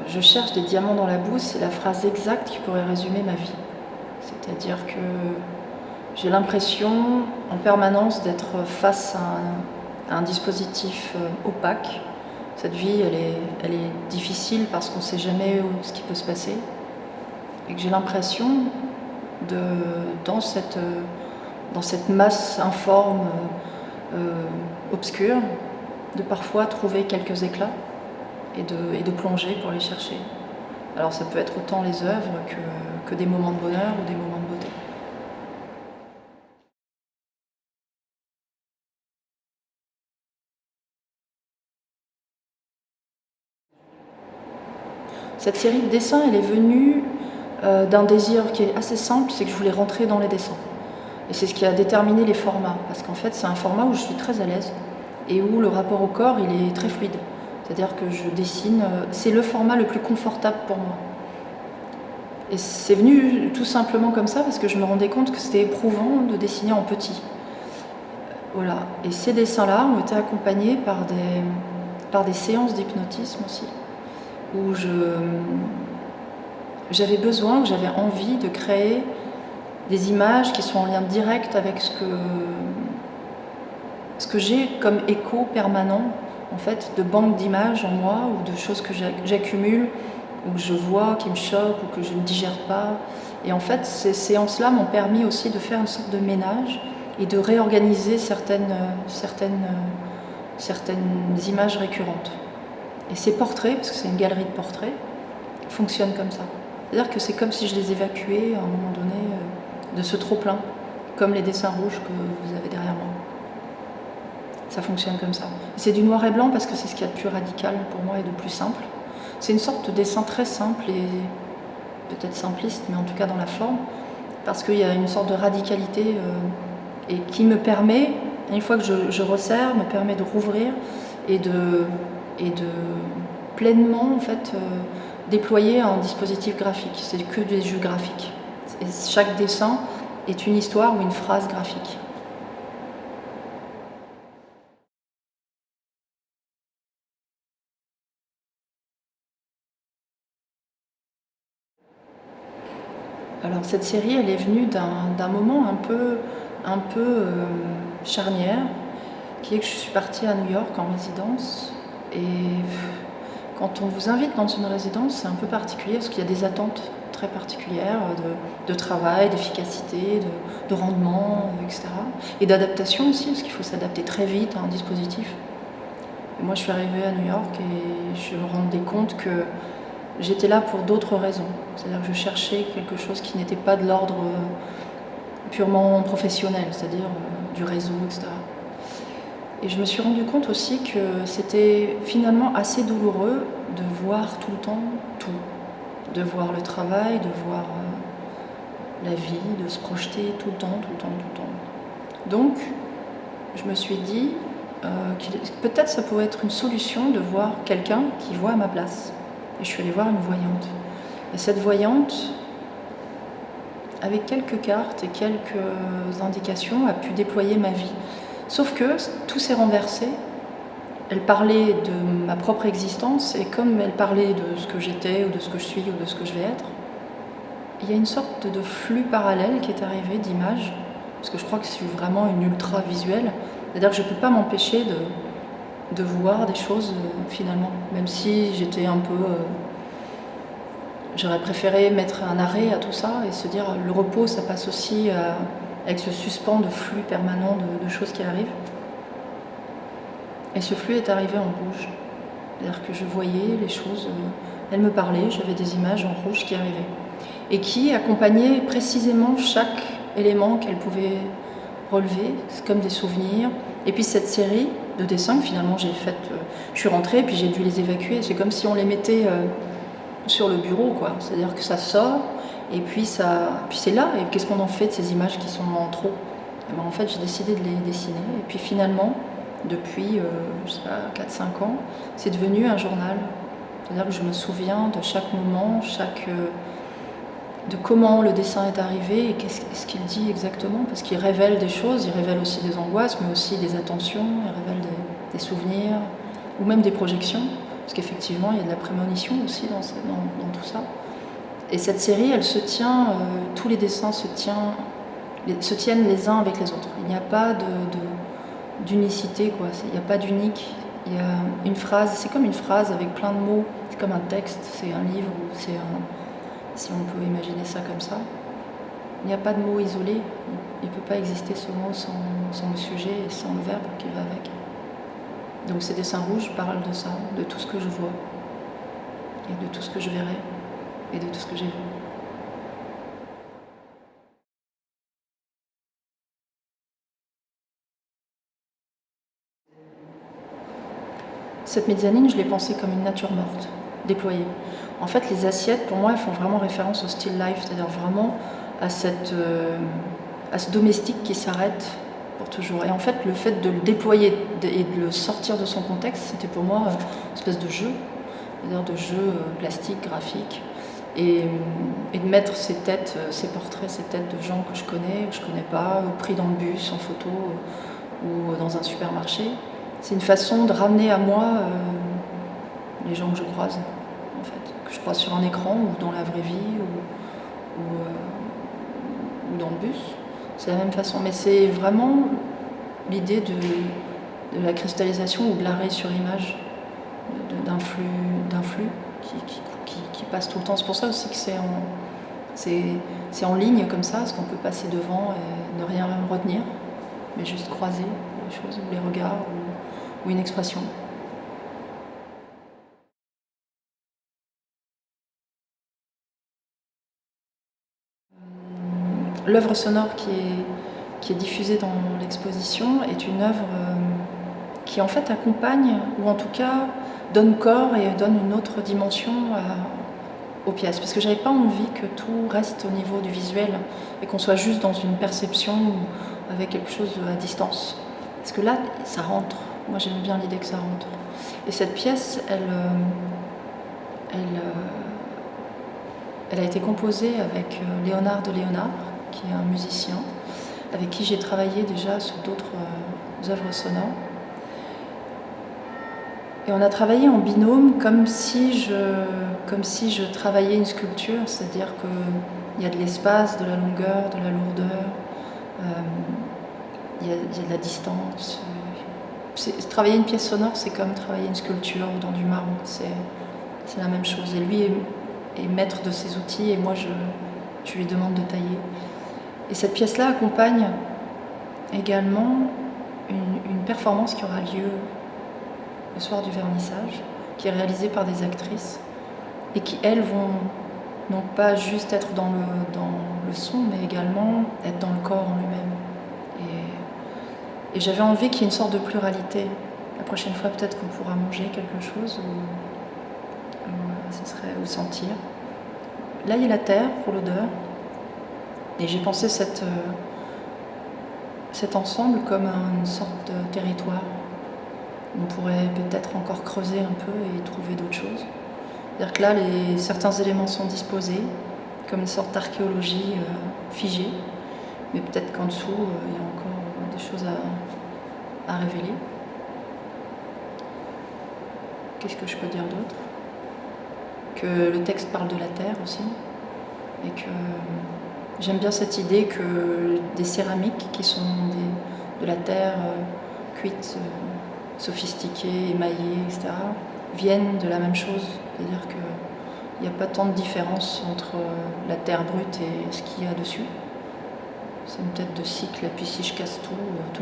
Je cherche des diamants dans la boue, c'est la phrase exacte qui pourrait résumer ma vie. C'est-à-dire que j'ai l'impression en permanence d'être face à un dispositif opaque. Cette vie, elle est difficile parce qu'on ne sait jamais ce qui peut se passer. Et que j'ai l'impression, dans cette masse informe, obscure, de parfois trouver quelques éclats et de plonger pour les chercher. Alors ça peut être autant les œuvres que des moments de bonheur ou des moments de beauté. Cette série de dessins, elle est venue d'un désir qui est assez simple, c'est que je voulais rentrer dans les dessins. Et c'est ce qui a déterminé les formats, parce qu'en fait c'est un format où je suis très à l'aise et où le rapport au corps il est très fluide. C'est-à-dire que je dessine, c'est le format le plus confortable pour moi. Et c'est venu tout simplement comme ça parce que je me rendais compte que c'était éprouvant de dessiner en petit. Voilà. Et ces dessins-là ont été accompagnés par des séances d'hypnotisme aussi, où j'avais besoin, j'avais envie de créer des images qui sont en lien direct avec ce que j'ai comme écho permanent en fait, de banques d'images en moi ou de choses que j'accumule ou que je vois, qui me choquent ou que je ne digère pas. Et en fait, ces séances-là m'ont permis aussi de faire une sorte de ménage et de réorganiser certaines images récurrentes. Et ces portraits, parce que c'est une galerie de portraits, fonctionnent comme ça. C'est-à-dire que c'est comme si je les évacuais à un moment donné de ce trop-plein, comme les dessins rouges que vous avez derrière moi. Ça fonctionne comme ça. C'est du noir et blanc parce que c'est ce qu'il y a de plus radical pour moi et de plus simple. C'est une sorte de dessin très simple et peut-être simpliste, mais en tout cas dans la forme, parce qu'il y a une sorte de radicalité et qui me permet, une fois que je resserre, me permet de rouvrir et de pleinement en fait, déployer un dispositif graphique. C'est que des jeux graphiques. Et chaque dessin est une histoire ou une phrase graphique. Alors cette série, elle est venue d'un moment un peu charnière, qui est que je suis partie à New York en résidence. Et quand on vous invite dans une résidence, c'est un peu particulier parce qu'il y a des attentes très particulières de travail, d'efficacité, de rendement, etc. Et d'adaptation aussi, parce qu'il faut s'adapter très vite à un dispositif. Et moi, je suis arrivée à New York et je me rendais compte que j'étais là pour d'autres raisons. C'est-à-dire que je cherchais quelque chose qui n'était pas de l'ordre purement professionnel, c'est-à-dire du réseau, etc. Et je me suis rendu compte aussi que c'était finalement assez douloureux de voir tout le temps tout. De voir le travail, de voir la vie, de se projeter tout le temps, tout le temps, tout le temps. Donc, je me suis dit que peut-être ça pourrait être une solution de voir quelqu'un qui voit à ma place. Et je suis allée voir une voyante. Et cette voyante, avec quelques cartes et quelques indications, a pu déployer ma vie. Sauf que tout s'est renversé. Elle parlait de ma propre existence et comme elle parlait de ce que j'étais ou de ce que je suis ou de ce que je vais être, il y a une sorte de flux parallèle qui est arrivé d'images, parce que je crois que je suis vraiment une ultra visuelle. C'est-à-dire que je ne peux pas m'empêcher de voir des choses finalement, même si j'étais un peu... j'aurais préféré mettre un arrêt à tout ça et se dire le repos ça passe aussi avec ce suspens de flux permanent de choses qui arrivent. Et ce flux est arrivé en rouge, c'est-à-dire que je voyais les choses, elles me parlaient, j'avais des images en rouge qui arrivaient et qui accompagnaient précisément chaque élément qu'elles pouvaient relever, c'est comme des souvenirs. Et puis cette série de dessins que finalement j'ai faite, je suis rentrée et puis j'ai dû les évacuer. C'est comme si on les mettait sur le bureau, quoi. C'est-à-dire que ça sort et puis c'est là. Et qu'est-ce qu'on en fait de ces images qui sont en trop? Et ben, en fait, j'ai décidé de les dessiner. Et puis finalement, depuis je sais pas, 4-5 ans, c'est devenu un journal. C'est-à-dire que je me souviens de chaque moment, de comment le dessin est arrivé et qu'est-ce qu'il dit exactement, parce qu'il révèle des choses, il révèle aussi des angoisses, mais aussi des attentions, il révèle des souvenirs, ou même des projections. Parce qu'effectivement, il y a de la prémonition aussi dans tout ça. Et cette série, elle se tient, tous les dessins se tiennent les uns avec les autres. Il n'y a pas d'unicité, quoi. Il n'y a pas d'unique. Il y a une phrase, c'est comme une phrase avec plein de mots. C'est comme un texte, c'est un livre, si on peut imaginer ça comme ça. Il n'y a pas de mot isolé. Il ne peut pas exister ce mot sans le sujet et sans le verbe qui va avec. Donc ces dessins rouges parlent de ça, de tout ce que je vois, et de tout ce que je verrai, et de tout ce que j'ai vu. Cette mezzanine, je l'ai pensée comme une nature morte, déployée. En fait, les assiettes, pour moi, elles font vraiment référence au still life, c'est-à-dire vraiment à ce domestique qui s'arrête pour toujours. Et en fait, le fait de le déployer et de le sortir de son contexte, c'était pour moi une espèce de jeu, c'est-à-dire de jeu plastique, graphique, et de mettre ces têtes, ces portraits, ces têtes de gens que je connais pas, ou pris dans le bus, en photo, ou dans un supermarché. C'est une façon de ramener à moi les gens que je croise, en fait, que je croise sur un écran, ou dans la vraie vie, ou dans le bus. C'est la même façon, mais c'est vraiment l'idée de la cristallisation ou de l'arrêt sur image, d'un flux qui passe tout le temps. C'est pour ça aussi que c'est en ligne comme ça, parce qu'on peut passer devant et ne rien retenir, mais juste croiser les choses, ou les regards, ou une expression. L'œuvre sonore qui est diffusée dans l'exposition est une œuvre qui en fait accompagne, ou en tout cas donne corps et donne une autre dimension aux pièces. Parce que j'avais pas envie que tout reste au niveau du visuel et qu'on soit juste dans une perception ou avec quelque chose à distance. Parce que là, ça rentre. Moi, j'aime bien l'idée que ça rentre. Et cette pièce, elle a été composée avec Léonard de Léonard, qui est un musicien, avec qui j'ai travaillé déjà sur d'autres œuvres sonores. Et on a travaillé en binôme comme si je travaillais une sculpture, c'est-à-dire qu'il y a de l'espace, de la longueur, de la lourdeur, il y a de la distance. Travailler une pièce sonore, c'est comme travailler une sculpture dans du marbre, c'est la même chose. Et lui est maître de ses outils et moi je lui demande de tailler. Et cette pièce-là accompagne également une performance qui aura lieu le soir du vernissage, qui est réalisée par des actrices et qui, elles, vont non pas juste être dans le son, mais également être dans le corps en lui-même. Et j'avais envie qu'il y ait une sorte de pluralité. La prochaine fois, peut-être qu'on pourra manger quelque chose ou sentir. Là, il y a la terre pour l'odeur. Et j'ai pensé cet ensemble comme une sorte de territoire. On pourrait peut-être encore creuser un peu et trouver d'autres choses. C'est-à-dire que là, certains éléments sont disposés comme une sorte d'archéologie figée, mais peut-être qu'en dessous, il y a encore des choses à révéler. Qu'est-ce que je peux dire d'autre? Que le texte parle de la terre aussi, et que j'aime bien cette idée que des céramiques qui sont de la terre cuite, sophistiquée, émaillée, etc., viennent de la même chose. C'est-à-dire qu'il n'y a pas tant de différence entre la terre brute et ce qu'il y a dessus. C'est une tête de cycle, et puis si je casse tout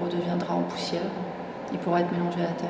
redeviendra en poussière. Il pourra être mélangé à la terre.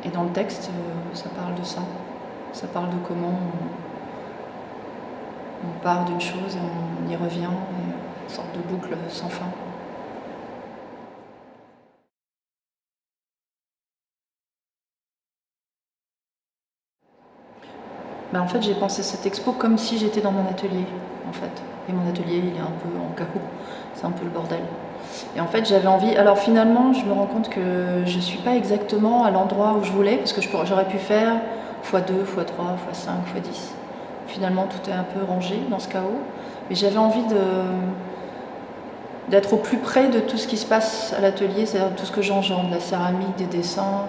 Et dans le texte, ça parle de ça. Ça parle de comment on part d'une chose et on y revient, et une sorte de boucle sans fin. En fait, j'ai pensé cette expo comme si j'étais dans mon atelier, en fait. Et mon atelier, il est un peu en chaos, c'est un peu le bordel. Et en fait, j'avais envie... Alors finalement, je me rends compte que je ne suis pas exactement à l'endroit où je voulais, parce que j'aurais pu faire x2, x3, x5, x10. Finalement, tout est un peu rangé dans ce chaos. Mais j'avais envie d'être au plus près de tout ce qui se passe à l'atelier, c'est-à-dire tout ce que j'engendre, la céramique, des dessins,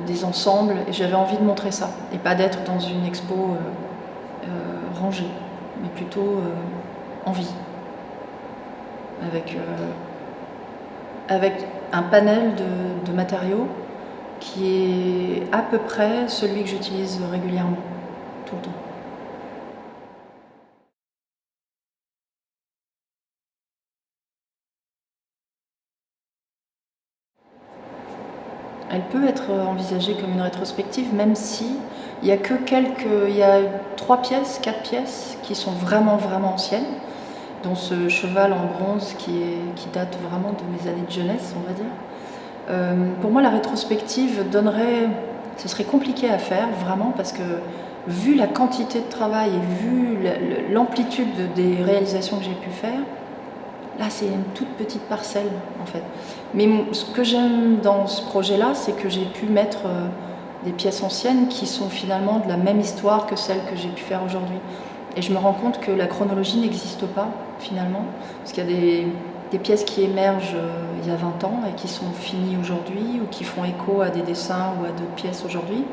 des ensembles, et j'avais envie de montrer ça, et pas d'être dans une expo rangée, mais plutôt en vie, avec un panel de matériaux qui est à peu près celui que j'utilise régulièrement, tout le temps. Elle peut être envisagée comme une rétrospective, même si il y a 3 pièces, 4 pièces qui sont vraiment anciennes, dont ce cheval en bronze qui date vraiment de mes années de jeunesse, on va dire. Pour moi, la rétrospective ce serait compliqué à faire, vraiment, parce que vu la quantité de travail et vu l'amplitude des réalisations que j'ai pu faire, là, c'est une toute petite parcelle, en fait. Mais ce que j'aime dans ce projet-là, c'est que j'ai pu mettre des pièces anciennes qui sont finalement de la même histoire que celles que j'ai pu faire aujourd'hui. Et je me rends compte que la chronologie n'existe pas, finalement, parce qu'il y a des pièces qui émergent il y a 20 ans et qui sont finies aujourd'hui, ou qui font écho à des dessins ou à d'autres pièces aujourd'hui.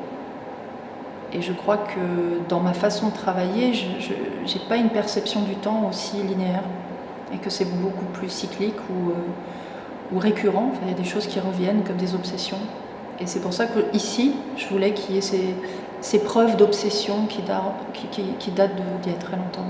Et je crois que dans ma façon de travailler, je n'ai pas une perception du temps aussi linéaire, et que c'est beaucoup plus cyclique ou récurrent. Enfin, il y a des choses qui reviennent comme des obsessions. Et c'est pour ça qu'ici, je voulais qu'il y ait ces preuves d'obsession qui datent d'il y a très longtemps.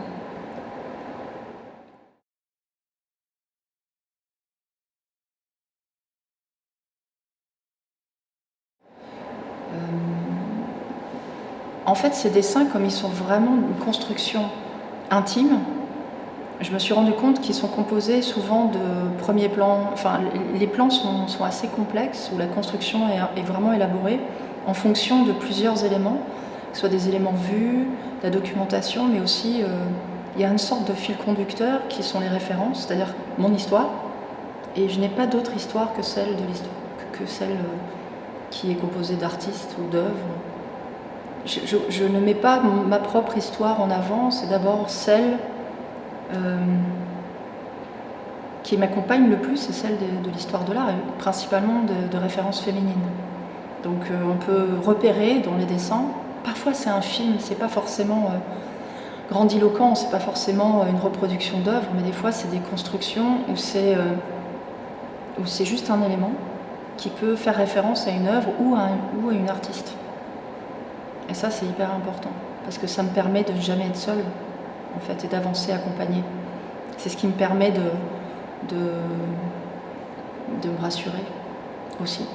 En fait, ces dessins, comme ils sont vraiment une construction intime, je me suis rendu compte qu'ils sont composés souvent de premiers plans. Enfin, les plans sont assez complexes, où la construction est vraiment élaborée en fonction de plusieurs éléments, que ce soit des éléments vus, de la documentation, mais aussi il y a une sorte de fil conducteur qui sont les références, c'est-à-dire mon histoire, et je n'ai pas d'autre histoire que celle qui est composée d'artistes ou d'œuvres. Je ne mets pas ma propre histoire en avant, c'est d'abord celle qui m'accompagne le plus, c'est celle de l'histoire de l'art, et principalement de références féminines. Donc on peut repérer dans les dessins, parfois c'est un film, c'est pas forcément grandiloquent, c'est pas forcément une reproduction d'œuvre, mais des fois c'est des constructions où c'est juste un élément qui peut faire référence à une œuvre ou à une artiste. Et ça, c'est hyper important, parce que ça me permet de ne jamais être seule, en fait, et d'avancer accompagnée. C'est ce qui me permet de me rassurer aussi.